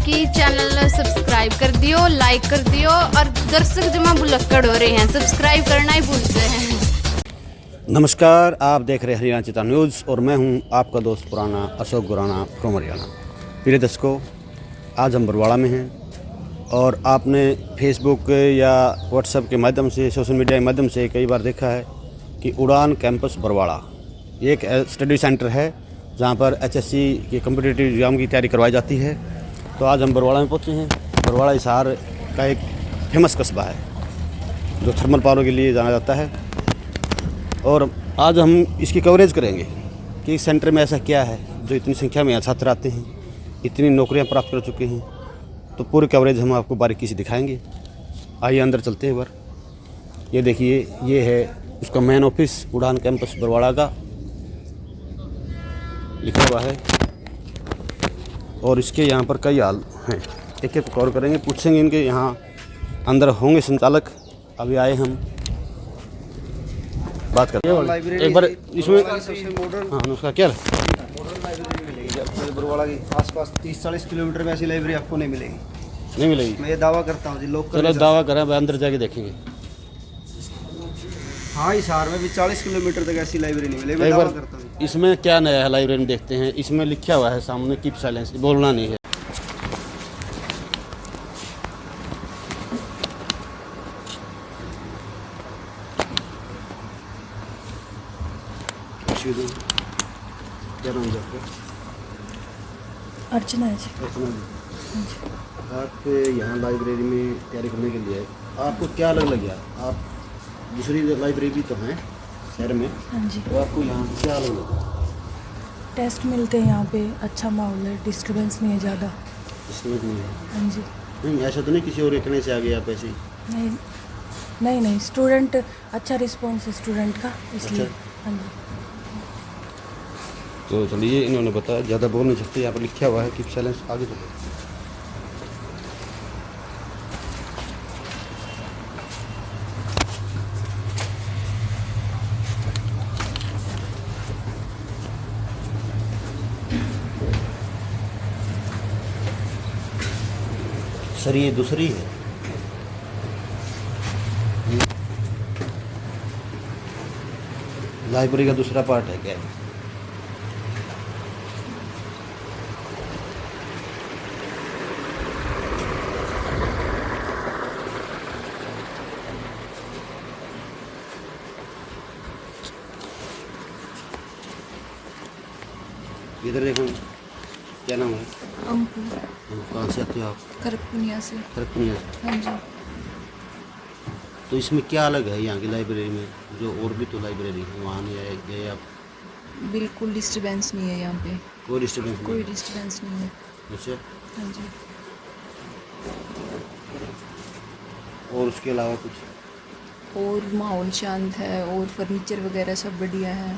कि channel subscribe कर दियो, लाइक कर दियो और दर्शक जमा बुलक्कड़ हो रहे हैं, सब्सक्राइब करना ही भूलते हैं। नमस्कार, आप देख रहे हैं हरियाणा चिता न्यूज़ और मैं हूं आपका दोस्त पुराना अशोक गुराना फ्रॉम हरियाणा। प्रिय दर्शकों, आज हम बरवाड़ा में हैं और आपने फेसबुक या व्हाट्सएप के माध्यम से, सोशल मीडिया के माध्यम से कई बार देखा है कि उड़ान कैंपस बरवाड़ा ये एक स्टडी सेंटर है जहां पर HSC के कम्पिटिटिव एग्ज़ाम की तैयारी करवाई जाती है। तो आज हम बरवाड़ा में पहुंचे हैं। बरवाड़ा हिसार का एक फेमस कस्बा है जो थर्मल पावर के लिए जाना जाता है और आज हम इसकी कवरेज करेंगे कि इस सेंटर में ऐसा क्या है जो इतनी संख्या में यहाँ छात्र आते हैं, इतनी नौकरियाँ प्राप्त कर चुके हैं। तो पूरी कवरेज हम आपको बारीकी से दिखाएंगे। आइए अंदर चलते हैं। बार ये देखिए, ये है उसका मेन ऑफिस उड़ान कैंपस बरवाड़ा का लिखा हुआ है और इसके यहाँ पर कई हाल हैं, एक एक कवर करेंगे, पूछेंगे इनके। यहाँ अंदर होंगे संचालक, अभी आए हम बात करते हैं एक बार इसमें। हाँ, उसका क्या मॉडर्न लाइब्रेरी मिलेगी आपको बरवाड़ा के आसपास 30-40 किलोमीटर में ऐसी लाइब्रेरी आपको नहीं मिलेगी। नहीं मिलेगी? मैं ये दावा करता हूँ जी, लोग चलो दावा करें, अब अंदर जाके देखेंगे। हाँ, हिसार में भी 40 किलोमीटर तक ऐसी लाइब्रेरी नहीं मिलेगी, मैं एक दावा बार करता हूँ। इसमें क्या नया है लाइब्रेरी में देखते हैं। इसमें लिखा हुआ है सामने कीप साइलेंस, बोलना नहीं है। क्या नाम है आपका? अर्चना है जी। अर्चना जी, आप यहाँ लाइब्रेरी में तैयारी करने के लिए आपको क्या अलग लग गया? आप दूसरी लाइब्रेरी भी तो हैं शहर में, हाँ जी। तो आपको यहाँ क्या अलग लगा? टेस्ट मिलते हैं यहाँ पे, अच्छा माहौल है, डिस्टर्बेंस नहीं है ज़्यादा। इसमें नहीं है? हाँ जी। नहीं, ऐसा तो नहीं किसी और देखने से आ गए आप ऐसे ही? नहीं नहीं नहीं, स्टूडेंट अच्छा रिस्पॉन्स है स्टूडेंट का, इसलिए। अच्छा। हाँ जी। तो चलिए, इन्होंने बताया ज़्यादा बोल नहीं सकते, यहाँ पर लिखा हुआ है कीप साइलेंस। आगे चलो। सर ये दूसरी है, लाइब्रेरी का दूसरा पार्ट है क्या? इधर देखो, क्या नाम है? अंकु। कहाँ से आते हो आप? खरपुनिया से। खरपुनिया से। हाँ जी। तो इसमें क्या अलग है यहाँ की लाइब्रेरी में जो और भी तो लाइब्रेरी है वहाँ नहीं आए गए आप? बिल्कुल डिस्टर्बेंस नहीं है यहाँ पे, कोई डिस्टर्बेंस कोई नहीं? डिस्टर्बेंस नहीं है। अच्छा, हाँ जी। और उसके अलावा कुछ? और माहौल शांत है और फर्नीचर वगैरह सब बढ़िया है,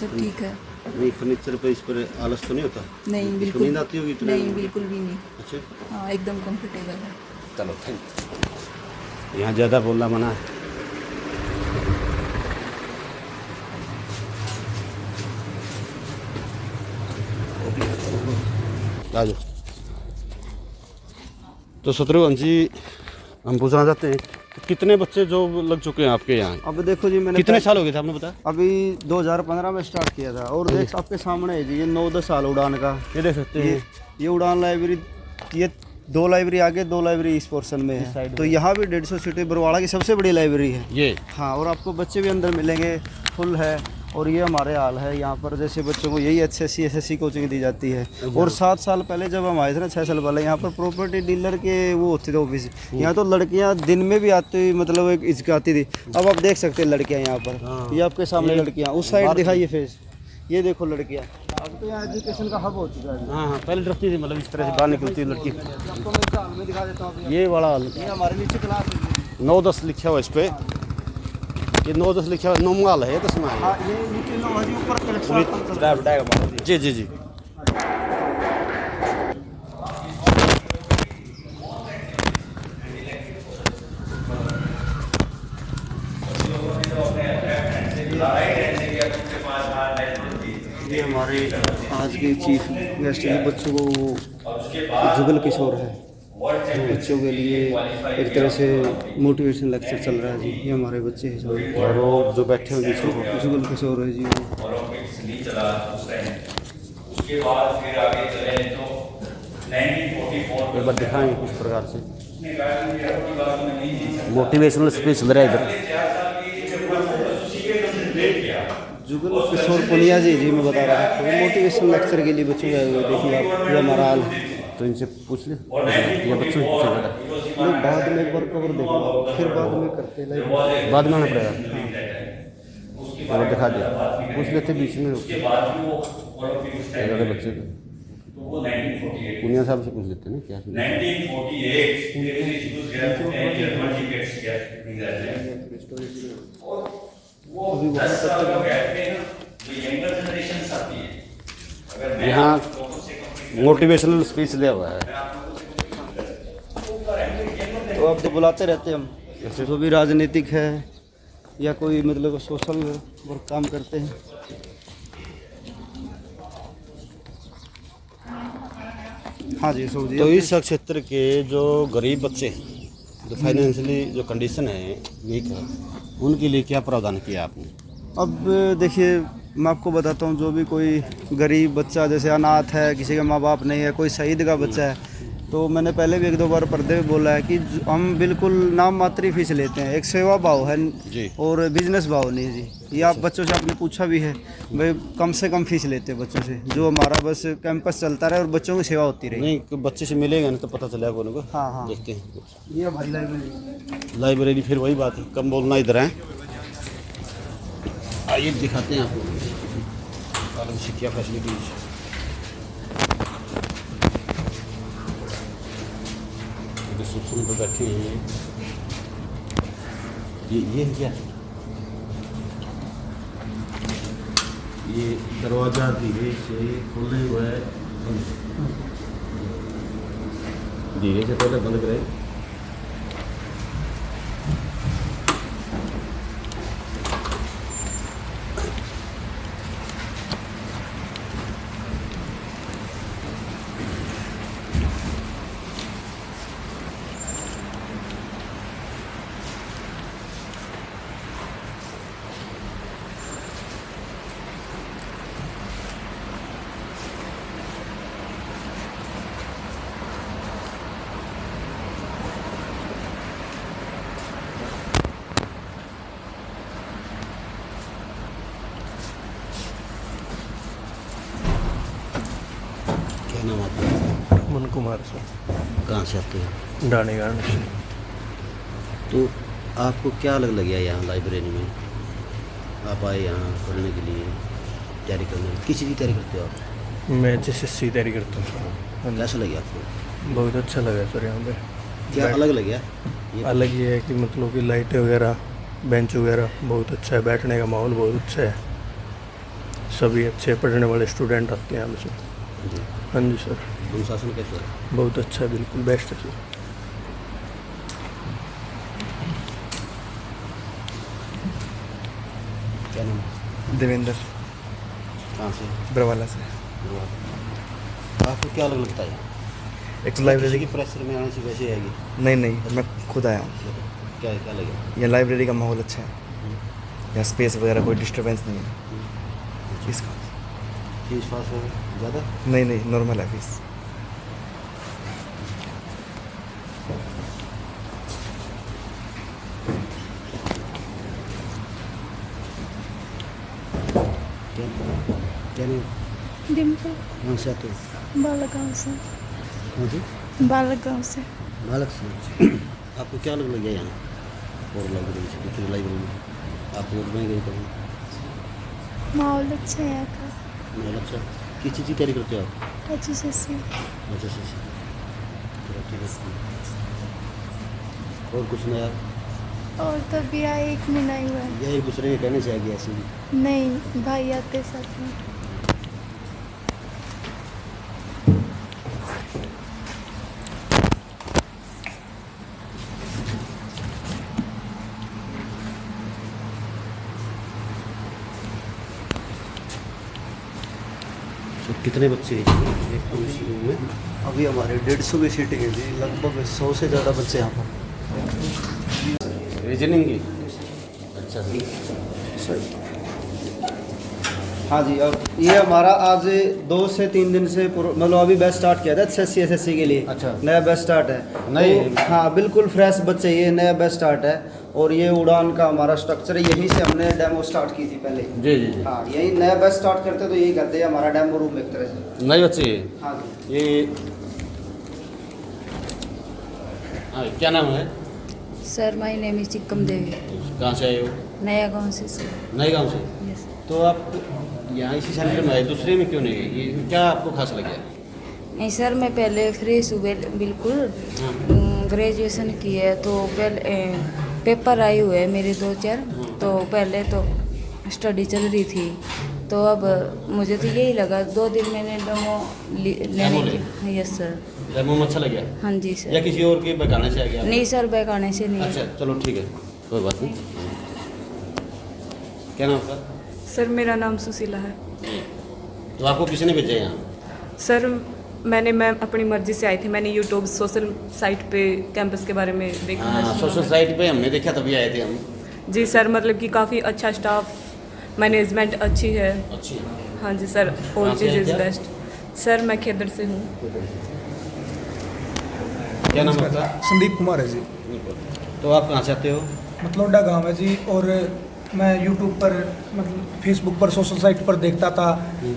सब ठीक है। नहीं, फर्नीचर पर इस पर आलस तो नहीं होता? नहीं इसको बिल्कुल नींद आती होगी इतने? नहीं, बिल्कुल भी नहीं। अच्छा, हाँ, एकदम कंफर्टेबल है। चलो थैंक। यहाँ ज़्यादा बोलना मना है। आ जाओ। तो शत्रुघ्न जी, हम पूछना चाहते हैं कितने बच्चे जो लग चुके हैं आपके यहाँ? अब देखो जी, मैंने कितने साल हो गए थे आपने बताया? अभी 2015 में स्टार्ट किया था और देख आपके सामने है जी, ये 9-10 साल उड़ान का। ये देख सकते हैं, ये उड़ान लाइब्रेरी, ये 2 लाइब्रेरी आगे, 2 लाइब्रेरी इस पोर्शन में है। तो यहाँ भी 150 सीटें, बरवाड़ा की सबसे बड़ी लाइब्रेरी है ये। हाँ, और आपको बच्चे भी अंदर मिलेंगे, फुल है। और ये हमारे हाल है यहाँ पर, जैसे बच्चों को यही HSC SSC कोचिंग दी जाती है। और 7 साल पहले जब हम आए थे ना, 6 साल पहले, यहाँ पर प्रॉपर्टी डीलर के वो होते थे ऑफिस। यहाँ तो लड़कियाँ दिन में भी आती हुई, मतलब एक हिचकाती थी। अब आप देख सकते हैं लड़कियाँ यहाँ पर, ये आपके सामने लड़कियाँ। उस साइड दिखाइए फेस, ये देखो लड़कियाँ। अब तो यहाँ एजुकेशन का हब हो चुका है। हाँ हाँ, पहले डरती थी, मतलब इस तरह से बाहर निकलती है लड़की। आपको मैं इसका हाल में दिखा देता हूँ। ये वाला ये हमारे नीचे क्लास है। 9-10 लिखा हुआ इस पे, ये 9-10 लिखा हुआ, नोमाल है, 10वां है। हाँ, ये नीचे 9 है जी, ऊपर कलेक्शन। जी जी जी। ये हमारे आज के चीफ गेस्ट हैं, बच्चों को जुगल किशोर है, बच्चों के लिए एक तरह से मोटिवेशन लेक्चर चल रहा है जी। ये हमारे बच्चे हैं जो, और वो जो बैठे हैं पीछे जुगल किशोर है जी। ओलंपिक्स नहीं चला उस टाइम। उसके बाद फिर आगे चले तो 1944 एक बार दिखाएंगे किस प्रकार से मोटिवेशनल स्पीच चल रहा है इधर। जुगल किशोर पुनिया जी मैं बता रहा था, तो मोटिवेशन लेक्चर के लिए बच्चों के आए हुए। देखिए आप, ये हमारा हाल है। तो इनसे पूछ ले, ये बच्चों से पूछेगा, नहीं, बाद में एक बार कवर देखो, फिर बाद में करते हैं। बाद में आना पड़ेगा। और दिखा दिया, पूछ लेते बीच में बड़े बच्चे को, पुनिया साहब से पूछ लेते हैं ना क्या 1948 यहाँ मोटिवेशनल स्पीच दिया हुआ है। तो अब तो बुलाते रहते हैं हम, जो भी राजनीतिक है या कोई मतलब सोशल वर्क काम करते हैं। हाँ जी सऊदी। तो इस क्षेत्र के जो गरीब बच्चे हैं, जो फाइनेंशियली जो कंडीशन है वीक है, उनके लिए क्या प्रावधान किया आपने? अब देखिए मैं आपको बताता हूँ, जो भी कोई गरीब बच्चा जैसे अनाथ है, किसी का माँ बाप नहीं है, कोई शहीद का बच्चा है, तो मैंने पहले भी 1-2 बार पर्दे में बोला है कि हम बिल्कुल नाम मात्र फीस लेते हैं। एक सेवा भाव है जी। और बिजनेस भाव नहीं जी। ये आप बच्चों से आपने पूछा भी है भाई, कम से कम फीस लेते हैं बच्चों से, जो हमारा बस कैंपस चलता रहे और बच्चों की सेवा होती रहे। नहीं, कोई बच्चे से मिलेगा ना तो पता चलेगा कौन को। हाँ देखते हैं ये भाई लाइब्रेरी। लाइब्रेरी, फिर वही बात है, कम बोलना इधर है। आइए दिखाते हैं आपको आलम शिक्षा फैसिलिटीज। रिसेप्शन पर बैठे हैं ये है क्या? ये दरवाज़ा धीरे से खोलने हुआ है, धीरे से पहले बंद करें। क्या नाम आपका? मन कुमार से कहाँ से आते हैं? डाणीगढ़ से। तो आपको क्या अलग लग गया यहाँ लाइब्रेरी में? आप आए यहाँ पढ़ने के लिए, तैयारी करने, किस चीज़ की तैयारी करते हो आप? मैं SSC तैयारी करता हूँ सर। कैसा लगे आपको? बहुत अच्छा लगा सर यहाँ पे। क्या अलग लग गया? अलग ये है कि मतलब कि लाइटें वगैरह, बेंच वगैरह बहुत अच्छा है, बैठने का माहौल बहुत अच्छा है, सभी अच्छे पढ़ने वाले स्टूडेंट आते हैं हमसे। जी। हाँ जी सर। अनुशासन कैसा है? बहुत अच्छा है, बिल्कुल बेस्ट है सर। क्या नाम है? देवेंद्र कहाँ से? बरवाला से। आपको क्या अलग लगता है? एक लाइब्रेरी की प्रेशर में आने से वैसे आएगी? नहीं मैं खुद आया हूँ। क्या क्या लगे? यहाँ लाइब्रेरी का माहौल अच्छा है, यहाँ स्पेस वगैरह कोई डिस्टरबेंस नहीं है इसका। फीस फास हो ज़्यादा? नहीं नॉर्मल है फीस। क्या नहीं? डिम्पल कहाँ से आते हो? बालगांव से। हाँ जी, बालगांव से। बालक से। आपको क्या अलग लग गया यहाँ और लाइब्रेरी से? दूसरी लाइब्रेरी में आप लोग में गए कहीं? माहौल अच्छा है यहाँ का। माहौल अच्छा। किस चीज़ की तैयारी करते हो आप? HSC। अच्छा अच्छा। ठीक है। और कुछ नया? और तो अभी आए 1 महीना ही हुआ है। या एक दूसरे के कहने से आ गया ऐसे ही? नहीं, भाई आते साथ में। कितने बच्चे हैं एक पुलिस रूम में? अभी हमारे 150 की सीटिंग है जी, लगभग 100 से ज़्यादा बच्चे यहाँ पर। रीजनिंग की? अच्छा सर। हाँ जी, और ये हमारा आज 2 से 3 दिन से मतलब अभी बैच स्टार्ट किया था एचएससी एसएससी के लिए। अच्छा। नया बैच स्टार्ट है। नहीं। तो हाँ बिल्कुल फ्रेश बच्चे, ये नया बैच स्टार्ट है। और ये उड़ान का हमारा स्ट्रक्चर है, यहीं से हमने डेमो स्टार्ट की थी पहले। जी जी जी। हाँ, यही नया बैच स्टार्ट करते तो यही करते हैं, हमारा डेमो रूम एक तरह से। नए बच्चे हैं? हाँ जी। ये हाँ, क्या नाम है? सर माय नेम इज चिक्कम देवी, कहाँ से आए हो? नया गांव से सर। नए गांव से? यस। तो आप यहाँ इसी सेंटर में आए, दूसरे में क्यों नहीं गए? ये क्या आपको खास लगे? नहीं सर, मैं पहले फ्रेश हुए बिल्कुल, ग्रेजुएशन की है तो पहले पेपर आए हुए हैं मेरे 2-4, तो पहले तो स्टडी चल रही थी, तो अब मुझे तो यही लगा 2 दिन मैंने डेमो लेने की। Yes sir. डेमो में अच्छा लग गया? हाँ जी या सर। किसी और के बगाने से आ गया? नहीं सर, बैक आने से नहीं। अच्छा चलो ठीक है, कोई बात नहीं। क्या नाम आपका? सर मेरा नाम सुशीला है। तो आपको किसी ने भेजा यहाँ? सर मैं अपनी मर्जी से आई थी, मैंने यूट्यूब सोशल साइट पे कैंपस के बारे में देखा है। हाँ, सोशल साइट पे हमने देखा तभी आए थे हम। जी सर, मतलब कि काफ़ी अच्छा स्टाफ, मैनेजमेंट अच्छी है। अच्छी। हाँ जी सर, ऑल कहाँ से चीज़ हैं इज़ क्या? बेस्ट। सर मैं खेदड़ से हूँ। क्या नाम है आपका? संदीप कुमार है जी। तो आप कहाँ से आते हो? मतलौडा गांव है जी। और मैं यूट्यूब पर मतलब फेसबुक पर सोशल साइट पर देखता था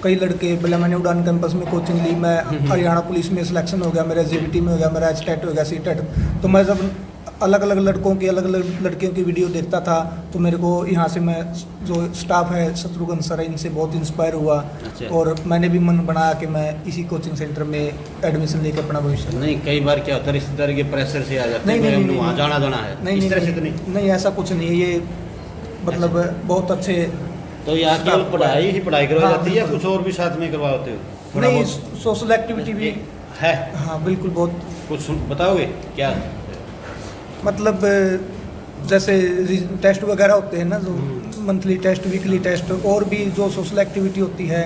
कई लड़के, पहले मैंने उड़ान कैंपस में कोचिंग ली, मैं हरियाणा पुलिस में सिलेक्शन हो गया, मेरा जेबीटी में हो गया, मेरा एचटेट हो गया, सीटेट। तो मैं जब अलग अलग लड़कों की, अलग अलग लड़कियों की वीडियो देखता था तो मेरे को यहाँ से, मैं जो स्टाफ है शत्रुघ्न सर, इनसे बहुत इंस्पायर हुआ। अच्छा। और मैंने भी मन बनाया कि मैं इसी कोचिंग सेंटर में एडमिशन लेके अपना भविष्य। नहीं, कई बार क्या होता है रिश्तेदार के प्रेशर से आ जाते हैं, नहीं, वहाँ जाना है। नहीं इस तरह से तो नहीं, ऐसा कुछ नहीं है। ये मतलब बहुत अच्छे। तो यहाँ केवल पढ़ाई करवाई हाँ, जाती है या बिल्कुल। कुछ और भी साथ में करवाते हो? थोड़ा नहीं, बहुत सोशल एक्टिविटी भी है? हाँ बिल्कुल, बहुत। कुछ बताओगे क्या? मतलब जैसे टेस्ट वगैरह होते हैं ना, जो मंथली टेस्ट, वीकली टेस्ट, और भी जो सोशल एक्टिविटी होती है,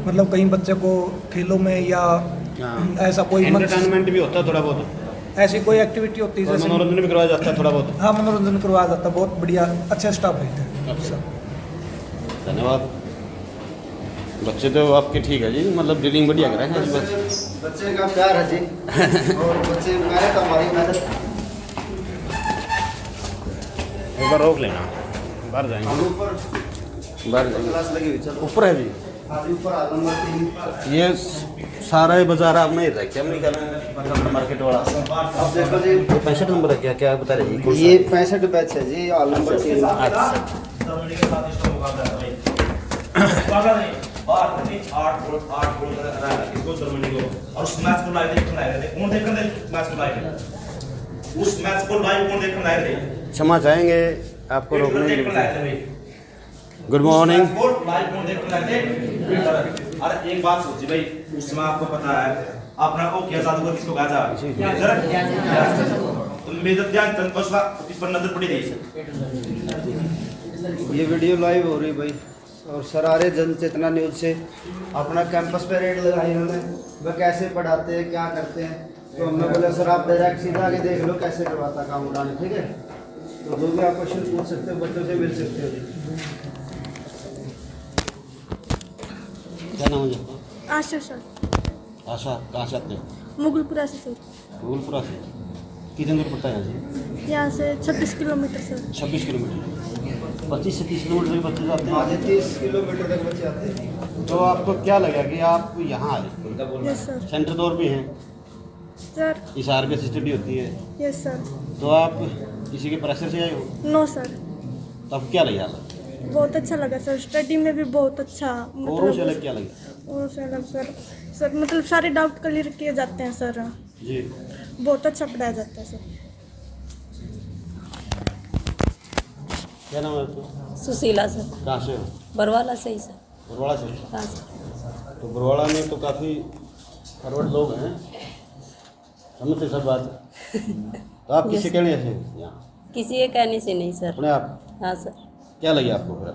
मतलब कहीं बच्चे को खेलों में या ऐसा कोई एंटरटेनमेंट भी होता है थोड़ा बहुत, ऐसी कोई एक्टिविटी होती है और जैसे मनोरंजन भी करवाया जाता है थोड़ा बहुत? हाँ, मनोरंजन करवाया जाता है, बहुत बढ़िया, अच्छा स्टाफ है। अच्छा, धन्यवाद। बच्चे तो आपके ठीक है जी, मतलब डीलिंग बढ़िया करा है बच्चे का प्यार है जी। और बच्चे मेहनत, हमारी मेहनत। एक बार रोक लेना, बाहर जाएंगे। ऊपर बाहर जाएंगे। क्लास लगी हुई, चलो ऊपर है जी। हाँ जी, ऊपर आ नंबर 3। ये सारा ही बाजार आपने रखा हमने क्या मार्केट वाला? अब देखो जी, 65 नंबर है क्या? क्या बता रहे हैं? ये 65 बैच है जी, हॉल नंबर 3। क्षमा चाहेंगे आपको रोकने के लिए। Good morning. अरे एक बात सोचिए भाई, उस समय आपको पता है अपना ओके जादूगर किसको कहा था? तो मेजर ध्यानचंद बसवा, इस पर नजर पड़ी रही। ये वीडियो लाइव हो रही भाई, और सरारे जन चेतना न्यूज़ से अपना कैंपस पे रेड लगाई इन्होंने, वह कैसे पढ़ाते हैं, क्या करते हैं। तो हमने बोला सर आप डायरेक्ट सीधा आके देख लो कैसे करवाता काम उड़ाने, ठीक है। तो जो भी आप क्वेश्चन पूछ सकते हो, बच्चों से मिल सकते हो जी। क्या नाम है आपका? आशा सर, आशा, कहाँ से आते हो? मुगलपुरा से सर। भूलपुरा से। कितने दूर पड़ता है यहाँ से? यहाँ से 26 किलोमीटर सर। 26 किलोमीटर। 25 से 30 किलोमीटर तक बच्चे जाते आज हैं। 30 किलोमीटर तक बच्चे आते हैं। तो आपको क्या लगा कि आप यहाँ आए? Yes sir. सेंटर तो और भी हैं, सर इस आर पे स्टडी होती है, यस सर। तो आप किसी के प्रेशर से आए हो? नो सर, तो आपको क्या लगा? बहुत अच्छा लगा सर, स्टडी में भी बहुत अच्छा। औरों से अलग क्या लगा? और से अलग सर मतलब सारे डाउट क्लियर किए जाते हैं सर जी। बहुत अच्छा पढ़ाया जाता है सर। क्या नाम है आपका? सुशीला सर। कहाँ से हो? बरवाला से ही सर। बरवाड़ा से? हाँ सर। तो बरवाड़ा में तो काफ़ी फॉरवर्ड लोग हैं, समझते सब बात। तो आप किसी कहने से यहाँ? किसी के कहने से नहीं सर, अपने आप? हाँ सर। क्या लगे आपको फिर?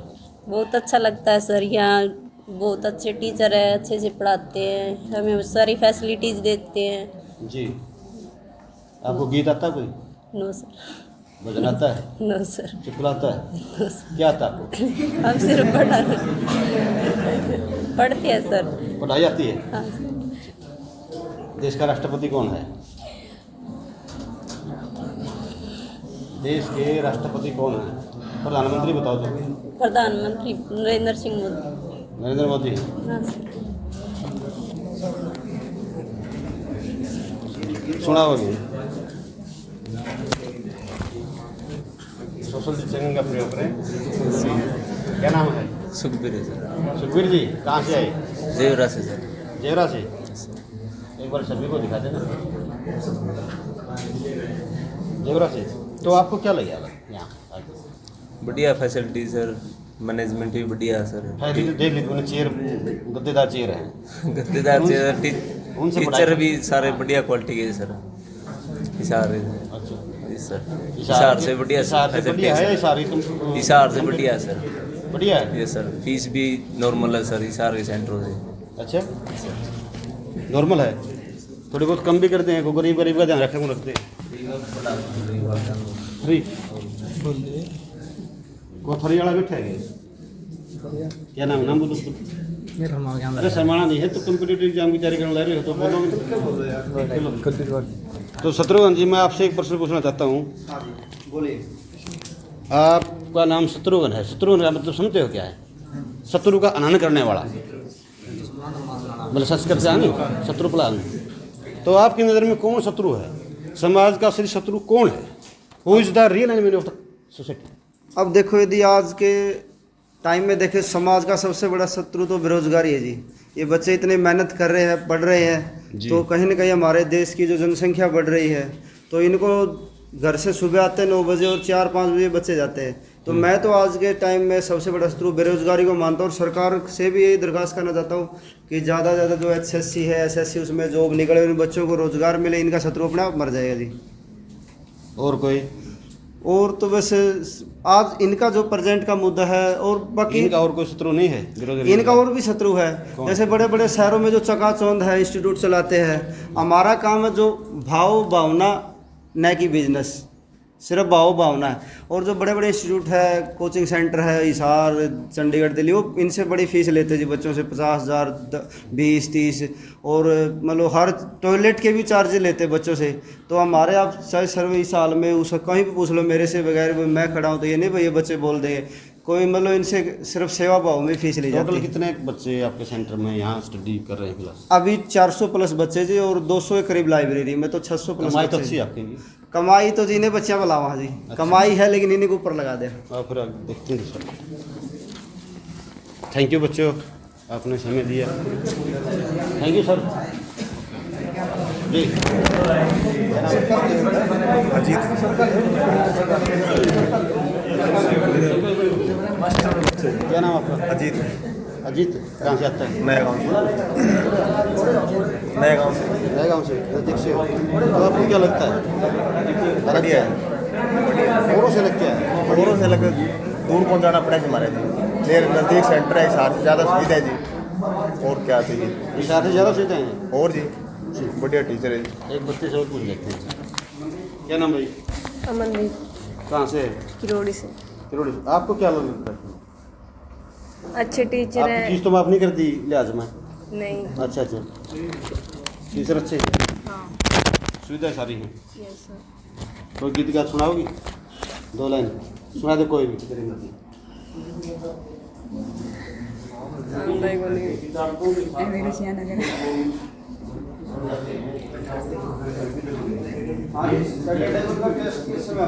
बहुत अच्छा लगता है सर, यहाँ बहुत अच्छे टीचर है, अच्छे से पढ़ाते हैं, हमें सारी फैसिलिटीज़ देते हैं। जी। आपको गीत आता है कोई? No sir. भजन आता है? No sir. चुटकुला आता है? क्या आता है आपको? हम सिर्फ पढ़ते हैं सर। पढ़ाई आती है? हाँ सर। देश का राष्ट्रपति कौन है? देश के राष्ट्रपति कौन है? प्रधानमंत्री बताओ तो। प्रधानमंत्री नरेंद्र सिंह मोदी। नरेंद्र मोदी। हाँ सर। सुना होगी। सोशल डिस्टेंसिंग का प्रयोग करें। क्या नाम है? सुखबीर है सर। सुखबीर जी कहाँ से आए? जेवरा से सर। जेवरा से। एक बार सभी को दिखा देना। जेवरा से। तो आपको क्या लगे यहाँ? बढ़िया फैसिलिटी सर, मैनेजमेंट भी बढ़िया है सर। देख लीजिए चेयर, गद्देदार चेयर है। गद्देदार चेयर, उनसे टीचर भी सारे बढ़िया क्वालिटी के सर। हिसार अच्छा जी सर, हिसार से बढ़िया बढ़िया है। हिसार से बढ़िया है सर। बढ़िया है ये सर। फीस भी नॉर्मल है सर हिसार के सेंटरों से। अच्छा नॉर्मल है, थोड़ी बहुत कम भी करते हैं, को गरीब का ध्यान रखते हैं। फ्री वो फ्री वाला बैठा है। क्या नाम बोलो? अरे शर्माना नहीं है तो कम्पिटेटिव एग्जाम की तैयारी करने लग रहे हो तो बोलो। तो शत्रुघ्न जी मैं आपसे एक प्रश्न पूछना चाहता हूँ। बोलिए। आपका नाम शत्रुघ्न है, शत्रुघ्न का मतलब समझते हो क्या है? शत्रु का हनन करने वाला, मतलब संस्कृत से आनी शत्रु प्लान। तो आपकी नज़र में कौन शत्रु है? समाज का असली शत्रु कौन है? Who is the real enemy of the society? अब देखो, यदि आज के टाइम में देखें, समाज का सबसे बड़ा शत्रु तो बेरोजगारी है जी। ये बच्चे इतने मेहनत कर रहे हैं, पढ़ रहे हैं, तो कहीं ना कहीं हमारे देश की जो जनसंख्या बढ़ रही है, तो इनको घर से सुबह आते हैं 9 बजे और 4-5 बजे बच्चे जाते हैं। तो मैं तो आज के टाइम में सबसे बड़ा शत्रु बेरोजगारी को मानता हूँ और सरकार से भी यही दरख्वास्त करना चाहता हूँ कि ज़्यादा से ज़्यादा जो HSC है, SSC, उसमें जॉब निकले, उन बच्चों को रोज़गार मिले। इनका शत्रु अपने आप मर जाएगा जी। और कोई? और तो वैसे आज इनका जो प्रेजेंट का मुद्दा है, और बाकी इनका और कोई शत्रु नहीं है? इनका और भी शत्रु है। जैसे बड़े बड़े शहरों में जो चकाचौंध है, इंस्टीट्यूट चलाते हैं। हमारा काम है जो भाव भावना, न कि बिजनेस, सिर्फ भाव भावना है। और जो बड़े बड़े इंस्टीट्यूट है, कोचिंग सेंटर है, हिसार, चंडीगढ़, दिल्ली, वो इनसे बड़ी फीस लेते हैं जी बच्चों से 50,000, 20-30, और मतलब हर टॉयलेट के भी चार्ज लेते हैं बच्चों से। तो हमारे आप चाहे सर्वे इस साल में उस कहीं भी पूछ लो मेरे से, बगैर मैं खड़ा हूँ तो ये नहीं भाई ये बच्चे बोल देंगे कोई, मतलब इनसे सिर्फ सेवा भाव में फीस ली जाती है। कितने बच्चे आपके सेंटर में यहाँ स्टडी कर रहे हैं क्लास? अभी 400 प्लस बच्चे जी, और 200 के करीब लाइब्रेरी में, तो 600 प्लस। कमाई तो अच्छी आपकी? कमाई तो जी इन्हें बच्चियाँ बुलावा जी। अच्छा। कमाई है लेकिन इन्हीं को ऊपर लगा दे। फिर देखते हैं सर। थैंक यू बच्चों, आपने समय दिया। थैंक यू सर जी। क्या नाम आपका? अजीत। अजीत कहाँ से आता है? नया गांव से। नया गांव से नज़दीक से। तो आपको क्या लगता है? बढ़िया है। औरों से लग क्या है? औरों से लग दूर कौन जाना पड़ेगा हमारे लिए। मेरे नज़दीक सेंटर है, हिसार से ज़्यादा सुविधा है जी। और क्या चाहिए? हिसार से ज़्यादा सुविधा है? और जी बढ़िया टीचर है जी। एक बच्चे से और पूछ लेते हैं। क्या नाम भाई? अमनदीप। कहाँ से? किरोड़ी से। किरोड़ी से। आपको क्या लगता है? अच्छे टीचर है। फीस तो माफ नहीं करती लिहाज में? नहीं। अच्छा टीचर अच्छे हैं? हाँ। सुविधा सारी हैं? Yes sir. कोई गीत गात सुनाओगी? 2 लाइन सुना दे कोई भी।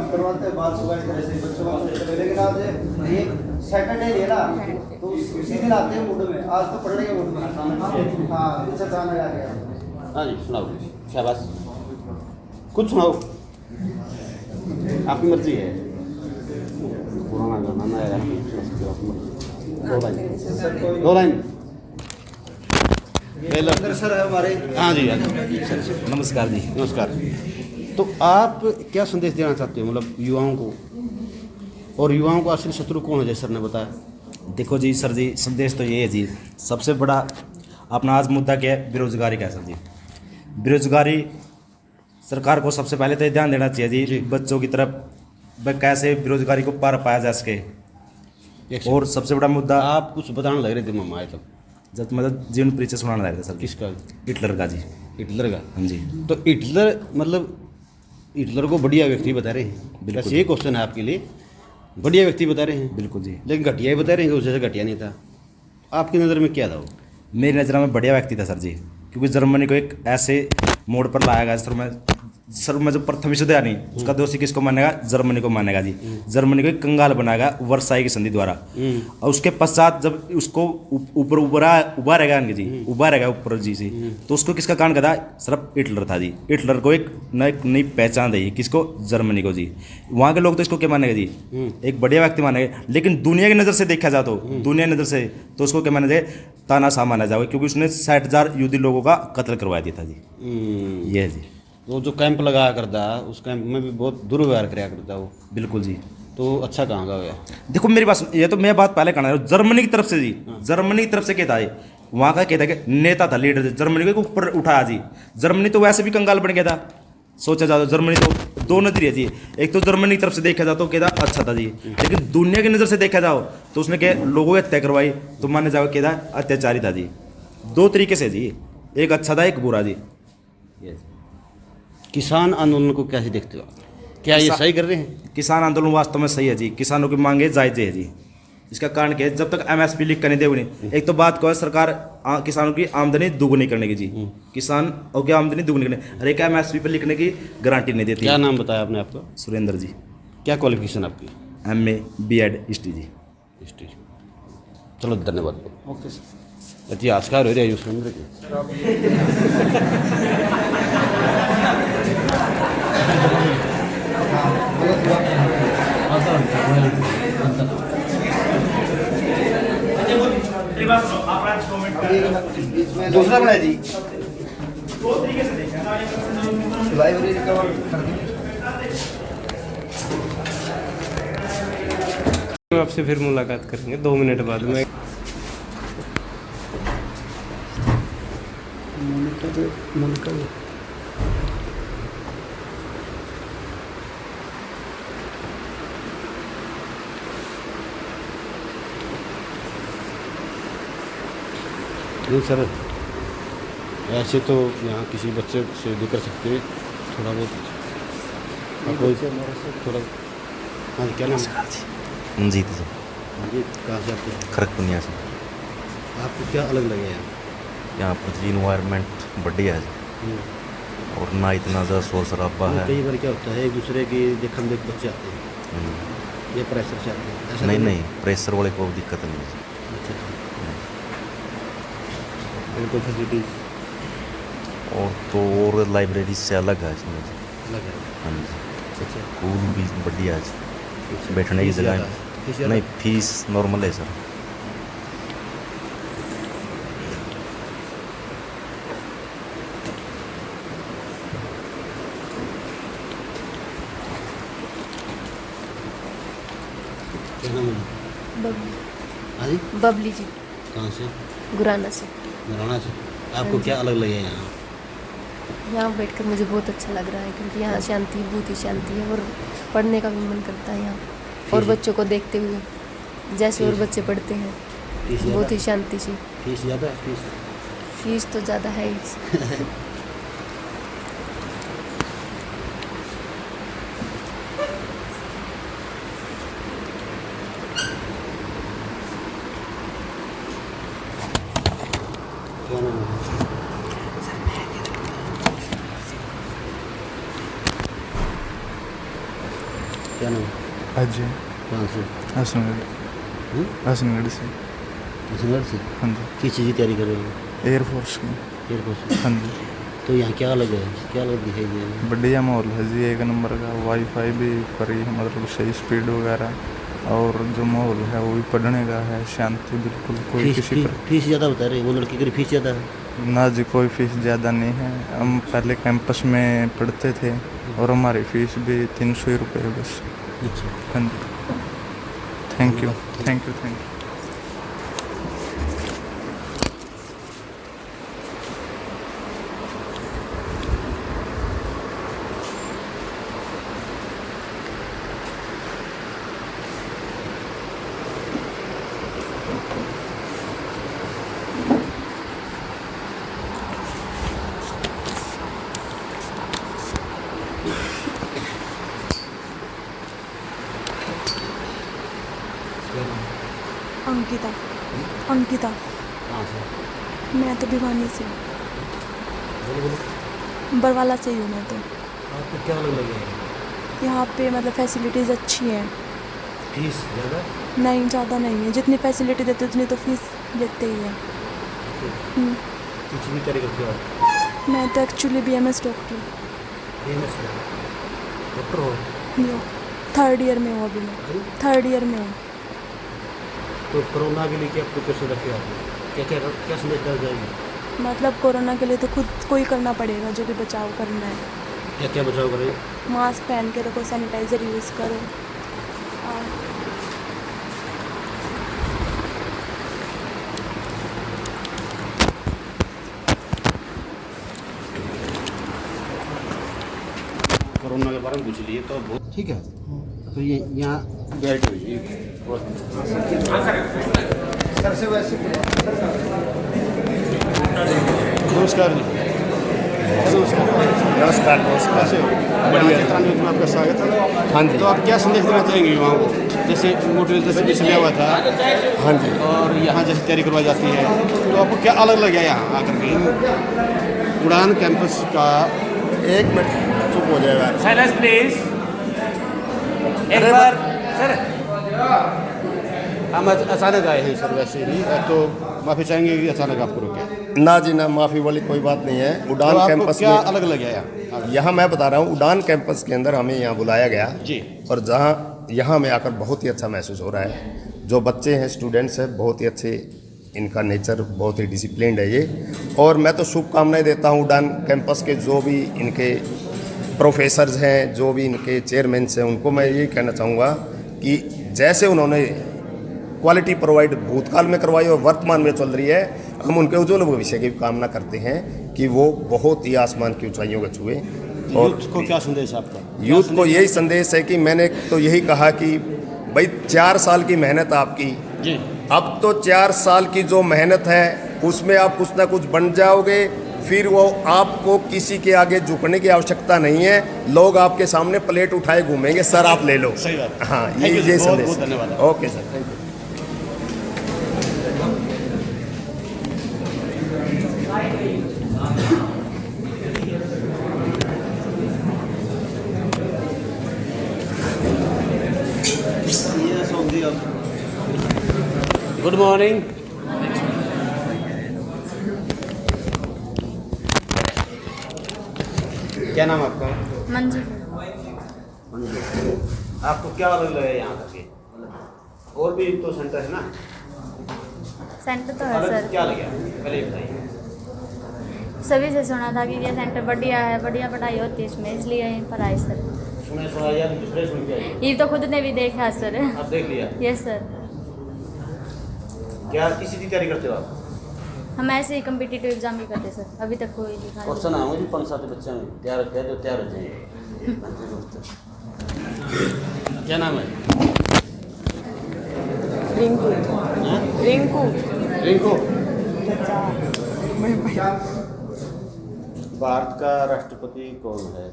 करवाते हैं बात सुबह तरह से बच्चों का, लेकिन आज ये सैटरडे है ना, तो उसी दिन आते हैं मूड में। आज तो पढ़ने के मूड में। हाँ कुछ अचानक आ गया। हाँ जी सुनाओ, शाबाश, कुछ सुनाओ, आपकी मर्जी है। पुराना गाना नया गाना, 2 लाइन। सर हमारे। हाँ जी नमस्कार जी। नमस्कार। तो आप क्या संदेश देना चाहते हो मतलब युवाओं को, और युवाओं को असली शत्रु कौन है जैसे सर ने बताया? देखो जी सर जी, संदेश तो ये है जी, सबसे बड़ा अपना आज मुद्दा क्या है, बेरोजगारी का है सर जी। बेरोजगारी सरकार को सबसे पहले तो ये ध्यान देना चाहिए जी बच्चों की तरफ, वह कैसे बेरोजगारी को पार पाया जा सके। और सबसे बड़ा मुद्दा, आप कुछ बताने लग रहे थे मामा आए तब, जब मतलब जीवन परिचय सुनाने लग रहे थे सर। किसका? हिटलर का जी। हिटलर का? हाँ जी। तो हिटलर मतलब हिटलर को बढ़िया व्यक्ति बता रहे हैं, बस ये क्वेश्चन है आपके लिए, बढ़िया व्यक्ति बता रहे हैं? बिल्कुल जी। लेकिन घटिया ही बता रहे हैं कि उससे घटिया नहीं था। आपकी नज़र में क्या था वो? मेरी नज़र में बढ़िया व्यक्ति था सर जी, क्योंकि जर्मनी को एक ऐसे मोड़ पर लाया गया सर में जो प्रथम विश्व युद्ध नहीं, उसका दोषी किसको मानेगा? जर्मनी को मानेगा जी। जर्मनी को एक कंगाल बनाएगा वर्साई की संधि द्वारा, और उसके पश्चात जब उसको ऊपर उबारेगा जी, उबारेगा ऊपर जी से, तो उसको किसका कान करा? सिर्फ हिटलर था जी। हिटलर को एक नई पहचान दी, किसको? जर्मनी को जी। वहाँ के लोग तो इसको क्या मानेगा जी? एक बढ़िया व्यक्ति मानेगा। लेकिन दुनिया की नज़र से देखा जाए तो, दुनिया की नज़र से तो उसको क्या माना जाए? तानाशाह माना जाए, क्योंकि उसने 60,000 यहूदी लोगों का कत्ल करवा दिया था जी। ये है जी। वो जो कैंप लगाया करता, उस कैंप में भी बहुत दुर्व्यवहार कराया करता वो। बिल्कुल जी। तो अच्छा कहाँ का हुआ? देखो मेरी बात, ये तो मैं बात पहले कहना रहा हूँ, जर्मनी की तरफ से जी, जर्मनी की तरफ से क्या था ये? वहाँ का क्या था कि नेता था, लीडर, जर्मनी को ऊपर उठाया जी। जर्मनी तो वैसे भी कंगाल बन गया था, सोचा जाए तो जर्मनी तो दो नजरिए जी, एक तो जर्मनी की तरफ से देखा जाए तो क्या था? अच्छा था जी। लेकिन दुनिया की नज़र से देखा जाओ तो उसने क्या लोगों की हत्या करवाई, तो माने जाओ क्या था? अत्याचारी था जी। दो तरीके से जी, एक अच्छा था एक बुरा जी। किसान आंदोलन को कैसे देखते हो? क्या ये सही कर रहे हैं? किसान आंदोलन वास्तव में सही है जी, किसानों की मांगे जायज़ है जी। इसका कारण क्या है? जब तक MSP लिख कर नहीं देगी नहीं, एक तो बात को है सरकार किसानों की आमदनी दुगुनी करने की जी, किसान और क्या आमदनी दुगुनी करने, और एक MSP पर लिखने की गारंटी नहीं देती। क्या नाम बताया आपने आपका? सुरेंद्र जी। क्या क्वालिफिकेशन आपकी? MA B.Ed हिस्ट्री जी। हिस्ट्री। चलो धन्यवाद। Okay sir. इतिहासकार हो रहे हैं सुरेंद्र के। दूसरा बनाया जी, लाइब्रेरी कवर आपसे फिर मुलाकात करेंगे 2 मिनट बाद में। नहीं सर, ऐसे तो यहाँ किसी बच्चे से भी कर सकते हैं थोड़ा बहुत। कोई थोड़ा, हाँ क्या नाम? मंजीत जी। मंजीत, कहाँ से आपको? खड़गपुनिया से। आपको क्या अलग लगे यहाँ? यहाँ पर जी इन्वायरमेंट बढ़िया है जी, और ना इतना ज़्यादा शोर शराबा है। कई बार क्या होता है, एक दूसरे की देखम देख बच्चे आते हैं, ये प्रेशर से आते हैं? ऐसा नहीं नहीं, प्रेशर वाले कोई दिक्कत नहीं है। अच्छा, बिल्कुल फैसिलिटीज और तो और लाइब्रेरी से अलग है इसमें जी। अलग है? हाँ जी। अच्छा, स्कूल भी बढ़िया है जी, बैठने की जगह नहीं, फीस नॉर्मल है सर। क्या नाम है? बबली। हाँ जी? बबली जी। कहाँ से? गुराना से। गुराना से। आपको क्या अलग लगे यहाँ? यहाँ बैठकर मुझे बहुत अच्छा लग रहा है, क्योंकि यहाँ शांति, बहुत ही शांति है, और पढ़ने का भी मन करता है यहाँ, और बच्चों को देखते हुए जैसे और बच्चे पढ़ते हैं, बहुत ही शांति से। फीस ज़्यादा है? फीस तो ज़्यादा है ही। क्या नाम है? क्या नाम? अजय। कहाँ से? हसनगढ़। हसनगढ़ से। हसनगढ़ से? हाँ जी। किस चीज़ की तैयारी कर रहे हो? एयरफोर्स की। एयरफोर्स? हाँ जी। तो यहाँ क्या अलग है, क्या अलग दिखाई दे रहा है? बढ़िया माहौल है जी, एक नंबर का। वाईफाई भी फ्री है, मतलब सही स्पीड वगैरह, और जो माहौल है वो भी पढ़ने का है, शांति बिल्कुल। कोई किसी पर फीस ज़्यादा बता रहे हैं, वो लड़की की फीस ज़्यादा है? ना जी, कोई फीस ज़्यादा नहीं है। हम पहले कैंपस में पढ़ते थे, और हमारी फ़ीस भी 300 रुपये बस। अच्छा। हाँ जी। Thank you, thank you, thank you. Ankita Ankita कहाँ से? मैं तो भिवानी से हूँ, बोलो बोलो। बरवाला से ही हूँ मैं तो। आपको क्या अलग लगे? यहाँ पे मतलब फैसिलिटीज़ अच्छी हैं। फीस ज़्यादा? नहीं, ज़्यादा नहीं है, जितनी फैसिलिटी देते उतनी तो फीस लेते ही है। कुछ भी तरीके करते हो आप? मैं तो एक्चुअली BMS डॉक्टर डॉक्टर हो? हूँ, 3rd ईयर में हूँ अभी मैं, 3rd ईयर में हूँ। तो कोरोना के लिए क्या प्रिकॉशन रखे आपने? क्या क्या क्या संदेश डाल जाएगी? मतलब कोरोना के लिए तो खुद को ही करना पड़ेगा, जो भी बचाव करना है। क्या क्या बचाव करें? मास्क पहन के रखो, सैनिटाइज़र यूज़ करो। और कोरोना के बारे में पूछ लिए तो बहुत ठीक है। तो ये यहाँ बैठ हुई नमस्कार जी। नमस्कार कैसे हो? बढ़िया। में आपका स्वागत है। हाँ जी। तो आप क्या संदेश देना चाहेंगे युवाओं को? जैसे मोटिवेशन जैसे लिया हुआ था हाँ जी। और यहाँ जैसे तैयारी करवाई जाती है, तो आपको क्या अलग लग गया यहाँ आकर के उड़ान कैंपस का? एक मिनट चुप हो जाएगा। Silence please. एक बार सर हम अचानक आए हैं सर, वैसे ही तो माफ़ी चाहेंगे कि अचानक आपको रोके। ना जी ना, माफ़ी वाली कोई बात नहीं है। उड़ान तो आपको कैंपस क्या में अलग लग गया यहाँ? यहाँ मैं बता रहा हूँ, उड़ान कैंपस के अंदर हमें यहाँ बुलाया गया जी। और जहाँ यहाँ में आकर बहुत ही अच्छा महसूस हो रहा है। जो बच्चे हैं, स्टूडेंट्स हैं, बहुत ही अच्छे, इनका नेचर बहुत ही डिसिप्लिन्ड है ये। और मैं तो शुभकामनाएं देता हूँ उड़ान कैंपस के जो भी इनके प्रोफेसर्स हैं, जो भी इनके चेयरमैन हैं, उनको मैं यही कहना चाहूँगा कि जैसे उन्होंने क्वालिटी प्रोवाइड भूतकाल में करवाई और वर्तमान में चल रही है, हम उनके उज्ज्वल भविष्य की कामना करते हैं कि वो बहुत ही आसमान की ऊंचाइयों को छुए। और यूथ को क्या संदेश आपका? यूथ को यही संदेश है कि मैंने तो यही कहा कि भाई 4 साल की मेहनत आपकी जी, अब तो 4 साल की जो मेहनत है उसमें आप कुछ ना कुछ बन जाओगे, फिर वो आपको किसी के आगे झुकने की आवश्यकता नहीं है। लोग आपके सामने प्लेट उठाए घूमेंगे, सर आप ले लो। सही बात। हाँ, Thank you, ये बहुत संदेश। बहुत धन्यवाद। Okay sir, thank you. Good morning. क्या नाम आपका? मंजू। आपको क्या अलग लगा यहाँ करके? और भी तो सेंटर है ना? सेंटर तो है अलग सर, क्या लगा पहले बताइए। सभी से सुना था कि ये सेंटर बढ़िया है, बढ़िया पढ़ाई होती है इसमें, इसलिए यहीं पर आए सर। सुना या दूसरे सुन के आए? ये तो खुद ने भी देखा सर। आप देख लिया? Yes sir. क्या किसी की तैयारी करते हो आप? हम ऐसे ही कम्पिटिटिव एग्जाम ही करते सर, अभी तक कोई लिखा और सुना मुझे 5-7 बच्चे हैं तैयार कह दो, तैयार हो जाएंगे। क्या नाम है? रिंकू। हाँ? रिंकू। रिंकू। भारत का राष्ट्रपति कौन है?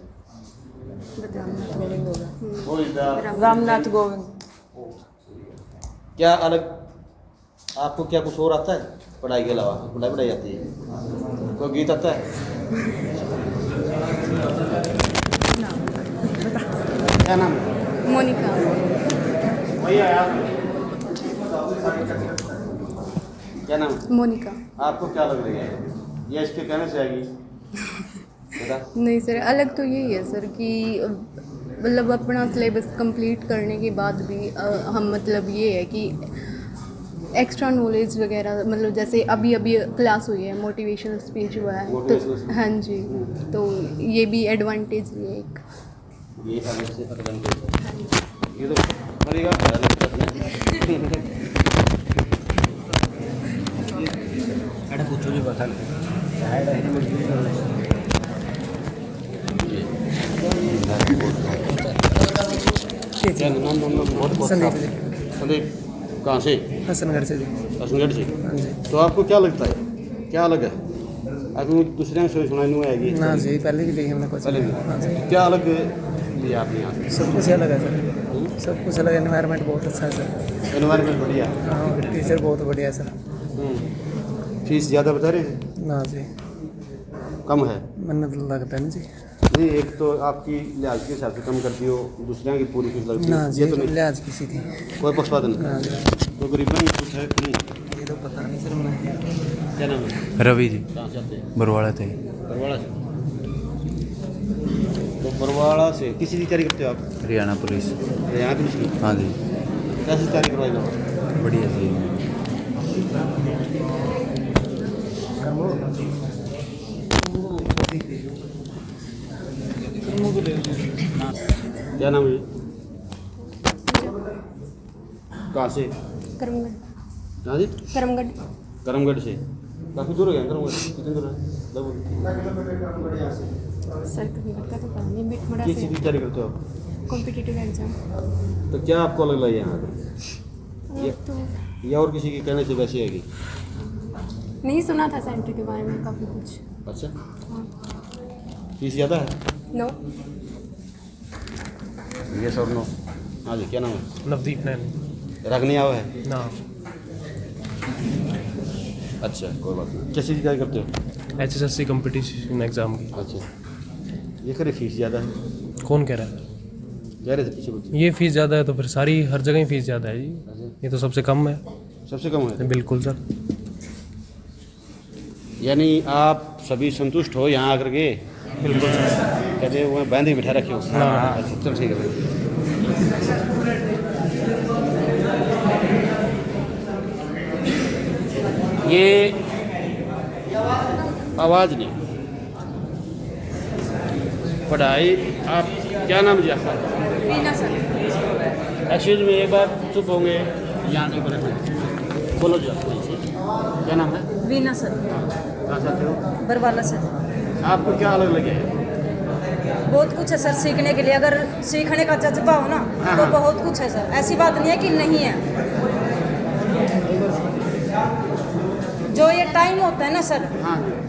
Who is the- Ramnath Kovind. क्या अलग आपको क्या कुछ और आता है पढ़ाई के अलावा? पढ़ाई पढ़ाई आती है? कोई गीत आता है? क्या नाम है? मोनिका। भैया यार क्या नाम है? मोनिका। आपको क्या लग रही है? ये इसके कहने से आएगी बता। नहीं सर, अलग तो यही है सर कि मतलब अपना सिलेबस कंप्लीट करने के बाद भी हम मतलब ये है कि एक्स्ट्रा नॉलेज वगैरह, मतलब जैसे अभी क्लास हुई है, मोटिवेशनल स्पीच हुआ है तो हाँ जी, तो ये भी एडवांटेज है एक। ये अलग से एडवांटेज है। ये तो मरेगा अरे पूछो जी बता संदीप कहाँ से? हसनगढ़ से जी। हसनगढ़ से। तो आपको क्या लगता है क्या अलग है? अभी दूसरे में सुनाई नहीं आएगी ना जी, पहले भी देखी हमने कुछ। पहले भी क्या अलग दिया आपने यहाँ से? सब कुछ अलग है सर, सब कुछ अलग है। एनवायरनमेंट बहुत अच्छा है सर। एनवायरनमेंट बढ़िया? हाँ, टीचर बहुत बढ़िया है सर। फीस ज़्यादा बता रहे हैं? ना जी, कम है? मैंने तो लगता नहीं जी। नहीं, एक तो आपकी लिहाज के हिसाब से कम करती हो, दूसरे की पूरी फीस लगती ना है, जी, ये तो नहीं लिहाज किसी थी कोई पक्षपात नहीं। ना जी। तो गरीबों में कुछ है कि नहीं? ये तो पता नहीं सर मैं। क्या नाम है? रवि जी, कहाँ से आते हैं? बरवाड़ा थे। बरवाड़ा से? तो बरवाड़ा से किसी की तैयारी करते हो आप? हरियाणा पुलिस। हरियाणा पुलिस की? हाँ जी। कैसी तैयारी करवाई जाओ? बढ़िया जी। क्या नाम है? कहाँ से? करमगढ़। कहाँ जी? करमगढ़। करमगढ़ से? काफ़ी दूर हो गया करमगढ़? कितने दूर है? सर करमगढ़ का तो पता नहीं, बिटमड़ा किस से। चीज़ की तैयारी करते हो आप? Competitive exam. तो क्या आपको अलग लगा यहाँ पर? तो या और किसी के कहने से वैसी है कि? नहीं सुना था सेंटर के बारे में काफ़ी कुछ। अच्छा, हाँ। फीस ज़्यादा है? नो। यस और नो? हाँ जी, क्या नाम है? नवदीप नैन। रखनी आवा है ना। अच्छा, कोई बात नहीं। कैसी तैयारी करते हो? HSSC कंपटीशन एग्जाम की। अच्छा, ये करे फीस ज़्यादा है? कौन कह रहा है? कह रहे थे पीछे बच्चे। ये फीस ज़्यादा है तो फिर सारी हर जगह ही फीस ज़्यादा है जी। ये तो सबसे कम है। सबसे कम है? बिल्कुल सर। यानी आप सभी संतुष्ट हो यहाँ आकर के? बिल्कुल सर। कहते हैं वहाँ बांधे बिठा रखे हो? हाँ। अच्छा, चलो ठीक है। ये आवाज़ नहीं, पढ़ाई। आप क्या नाम जी आपका? वीना सर। एक्सक्यूज में एक बार चुप होंगे, यहाँ नहीं बोले, बोलो जी आप। क्या नाम है? वीना सर। कहाँ से आते हो? बरवाला सर। आपको क्या अलग लगे? बहुत कुछ है सर सीखने के लिए, अगर सीखने का जज्बा हो ना तो बहुत कुछ है सर, ऐसी बात नहीं है कि नहीं है। जो ये टाइम होता है ना सर,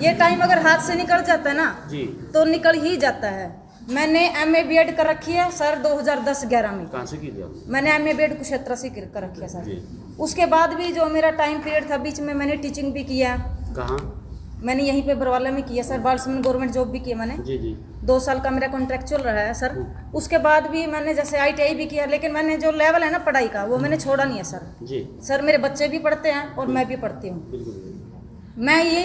ये टाइम अगर हाथ से निकल जाता है ना जी, तो निकल ही जाता है। मैंने MA BEd कर रखी है सर 2010-11 में। कहाँ से की थी आप? मैंने MA BEd कुरुक्षेत्र से कर रखी है सर। जी। उसके बाद भी जो मेरा टाइम पीरियड था बीच में, मैंने टीचिंग भी किया। कहाँ? मैंने यहीं पे बरवाला में किया सर, बालसमंद गवर्नमेंट जॉब भी किया मैंने। जी जी। 2 साल का मेरा कॉन्ट्रैक्चुअल रहा है सर। उसके बाद भी मैंने जैसे ITI भी किया, लेकिन मैंने जो लेवल है ना पढ़ाई का वो मैंने छोड़ा नहीं है सर। जी सर मेरे बच्चे भी पढ़ते हैं और मैं भी पढ़ती हूँ। बिल्कुल। मैं ये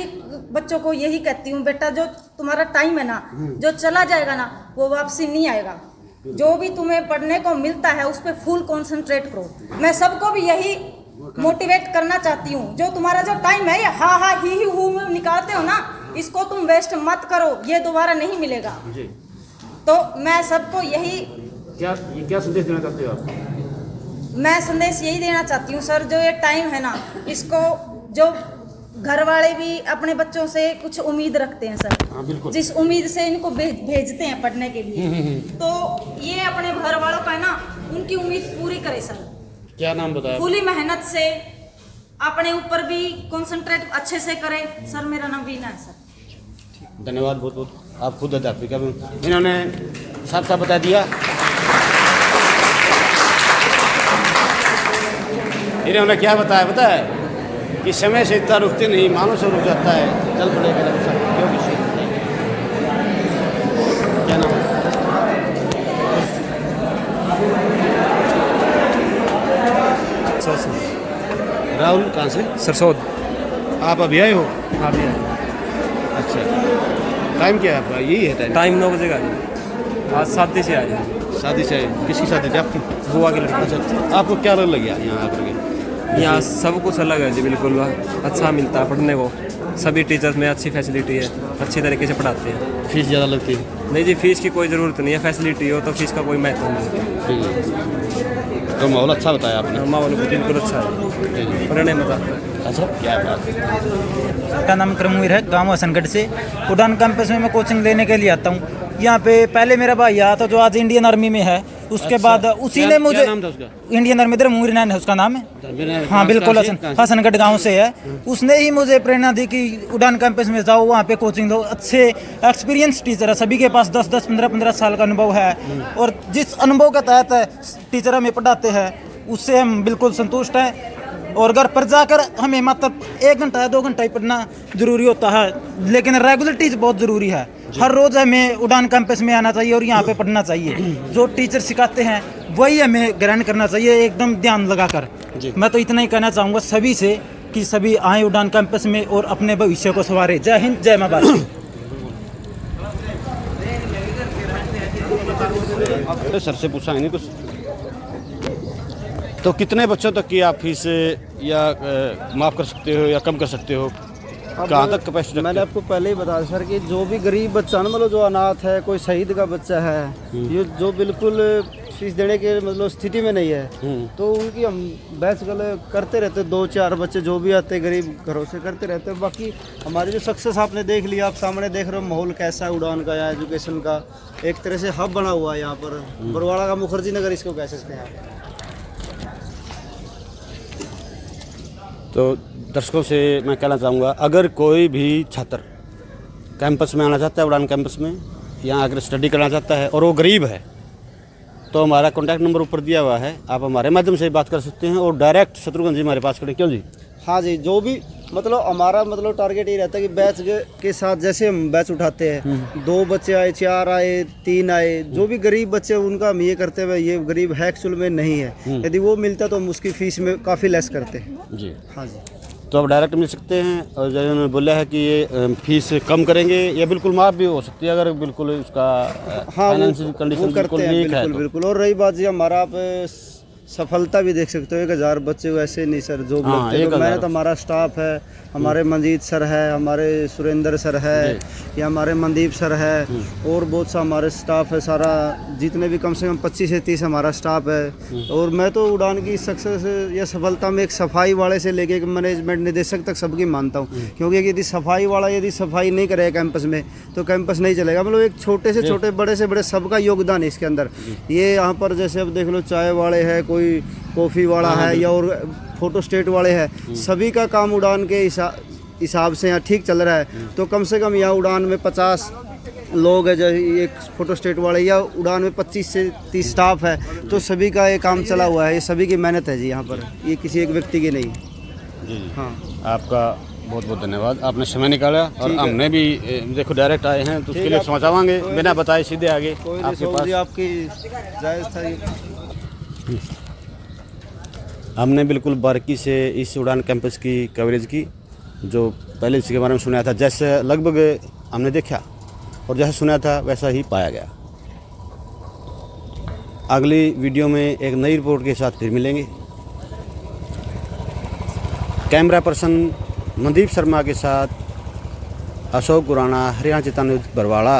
बच्चों को यही कहती हूँ, बेटा जो तुम्हारा टाइम है ना, जो चला जाएगा ना वो वापसी नहीं आएगा। जो भी तुम्हें पढ़ने को मिलता है उस पर फुल कॉन्सेंट्रेट करो। मैं सबको भी यही मोटिवेट करना चाहती हूँ, जो तुम्हारा जो टाइम है ये हा हा ही हू में निकालते हो ना, इसको तुम वेस्ट मत करो, ये दोबारा नहीं मिलेगा। जी। तो मैं सबको यही क्या संदेश देना चाहते हो आप? मैं संदेश यही देना चाहती हूँ सर, जो ये टाइम है ना, इसको जो घर वाले भी अपने बच्चों से कुछ उम्मीद रखते हैं सर। हाँ, बिल्कुल। जिस उम्मीद से इनको भेजते हैं पढ़ने के लिए, तो ये अपने घर वालों का है ना, उनकी उम्मीद पूरी करे सर। क्या नाम बताया? पूरी मेहनत से अपने ऊपर भी कंसंट्रेट अच्छे से करे सर। मेरा नाम वीना है सर। धन्यवाद बहुत बहुत। आप खुद अध्यापिका में, इन्होंने साफ साफ बता दिया। इन्होंने क्या बताया पता है कि समय से इतना रुकते नहीं, मानव से रुक जाता है, चल पड़ेगा क्या नाम है? राहुल। कहाँ से? सरसोद। आप अभी आए हो? हाँ भी आए। अच्छा, टाइम क्या है आपका? यही है टाइम? टाइम 9 बजे का है। आज शादी से आए। शादी से आए? किसकी शादी थी आपकी? बुआ की लड़की। अच्छा, आपको क्या अलग लग गया यहाँ आकर के? यहाँ सब कुछ अलग है जी, बिल्कुल अच्छा मिलता है पढ़ने को। सभी टीचर्स में अच्छी फैसिलिटी है, अच्छी तरीके से पढ़ाते हैं। फीस ज़्यादा लगती है? नहीं जी, फीस की कोई ज़रूरत नहीं है, फैसिलिटी हो तो फीस का कोई महत्व नहीं है। तो माहौल अच्छा बताया आपने? माहौल बिल्कुल अच्छा है, पढ़ने में मजा। अच्छा, क्या बात है। मेरा नाम क्रमवीर है, गाँव हसनगढ़ से। उड़ान कैंपस में मैं कोचिंग लेने के लिए आता हूँ। यहाँ पे पहले मेरा भाई आया था जो आज इंडियन आर्मी में है, उसके बाद उसी ने मुझे, इंडियन आर्मी इधर मुंगरीनैन है उसका नाम है, हाँ बिल्कुल, हसनगढ़ गांव से है। उसने ही मुझे प्रेरणा दी कि उड़ान कैंपस में जाओ, वहाँ पे कोचिंग लो, अच्छे एक्सपीरियंस टीचर है, सभी के पास 10-10, 15-15 साल का अनुभव है, और जिस अनुभव के तहत टीचर हमें पढ़ाते हैं उससे हम बिल्कुल संतुष्ट हैं। और घर पर जाकर हमें मतलब 1 घंटा या 2 घंटा ही पढ़ना ज़रूरी होता है, लेकिन रेगुलरिटी बहुत ज़रूरी है। हर रोज़ हमें उड़ान कैंपस में आना चाहिए और यहाँ पे पढ़ना चाहिए। जो टीचर सिखाते हैं वही हमें ग्रहण करना चाहिए, एकदम ध्यान लगाकर। मैं तो इतना ही कहना चाहूँगा सभी से कि सभी आए उड़ान कैंपस में और अपने भविष्य को संवारे। जय हिंद, जय माँ भारती। सर से पूछा नहीं कुछ, तो कितने बच्चों तक की आप फीस या माफ़ कर सकते हो या कम कर सकते हो, कहाँ तक कैपेसिटी? मैंने आपको पहले ही बताया सर कि जो भी गरीब बच्चा ना, मतलब जो अनाथ है, कोई शहीद का बच्चा है, ये जो बिल्कुल फीस देने के मतलब स्थिति में नहीं है, तो उनकी हम बैच करते रहते, 2-4 बच्चे जो भी आते गरीब घरों से करते रहते। बाकी हमारी जो सक्सेस आपने देख लिया, आप सामने देख रहे हो माहौल कैसा है उड़ान का, या एजुकेशन का एक तरह से हब बना हुआ है यहाँ पर, बरवाड़ा का मुखर्जी नगर इसको कह सकते हैं। तो दर्शकों से मैं कहना चाहूँगा, अगर कोई भी छात्र कैंपस में आना चाहता है, उड़ान कैंपस में, यहाँ अगर स्टडी करना चाहता है और वो गरीब है, तो हमारा कॉन्टैक्ट नंबर ऊपर दिया हुआ है, आप हमारे माध्यम से बात कर सकते हैं और डायरेक्ट शत्रुघ्न जी हमारे पास खड़े। क्यों जी? हाँ जी, जो भी मतलब हमारा मतलब टारगेट ये रहता है कि बैच के साथ जैसे हम बैच उठाते हैं, 2 बच्चे आए, 4 आए, 3 आए, जो भी गरीब बच्चे उनका हम ये करते हैं, ये गरीब है एक्चुअल में नहीं है, यदि वो मिलता तो हम उसकी फीस में काफ़ी लेस करते हैं जी। हाँ जी, तो आप डायरेक्ट मिल सकते हैं, और जैसे उन्होंने बोला है कि ये फीस कम करेंगे या बिल्कुल माफ़ भी हो सकती है अगर बिल्कुल उसका फाइनेंशियल कंडीशन बिल्कुल वीक है। बिल्कुल। और रही बात जी हमारा आप सफलता भी देख सकते हो, 1000 बच्चे वैसे नहीं सर जो लगते हैं, तो मेहनत हमारा स्टाफ है, हमारे मंजीत सर है, हमारे सुरेंद्र सर है, या हमारे मनदीप सर है, और बहुत सा हमारे स्टाफ है, सारा जितने भी कम से कम 25 से 30 हमारा स्टाफ है। और मैं तो उड़ान की सक्सेस या सफलता में एक सफाई वाले से लेके एक मैनेजमेंट निदेशक तक सबकी मानता हूँ, क्योंकि यदि सफाई वाला यदि सफाई नहीं करेगा कैंपस में तो कैंपस नहीं चलेगा। मतलब एक छोटे से छोटे, बड़े से बड़े सबका योगदान है इसके अंदर। ये यहाँ पर जैसे अब देख लो, चाय वाले हैं, कोई कॉफ़ी वाला है, या और फोटो स्टेट वाले हैं, सभी का काम उड़ान के हिसाब से यहाँ ठीक चल रहा है। तो कम से कम यहाँ उड़ान में 50 लोग हैं, जैसे एक फोटो स्टेट वाले, या उड़ान में 25 से 30 स्टाफ है, तो सभी का ये काम चला हुआ है, ये सभी की मेहनत है जी यहाँ पर, ये किसी एक व्यक्ति की नहीं जी। हाँ, आपका बहुत बहुत धन्यवाद, आपने समय निकाला, और हमने भी देखो डायरेक्ट आए हैं तो उसके लिए क्षमा चाहेंगे, बिना बताए सीधे आगे आपके पास। आपकी जायज़ था, हमने बिल्कुल बारीकी से इस उड़ान कैंपस की कवरेज की, जो पहले इसके बारे में सुना था, जैसे लगभग हमने देखा और जैसा सुना था वैसा ही पाया गया। अगली वीडियो में एक नई रिपोर्ट के साथ फिर मिलेंगे। कैमरा पर्सन मनदीप शर्मा के साथ अशोक गुराना, हरियाणा चेतना न्यूज़, बरवाड़ा।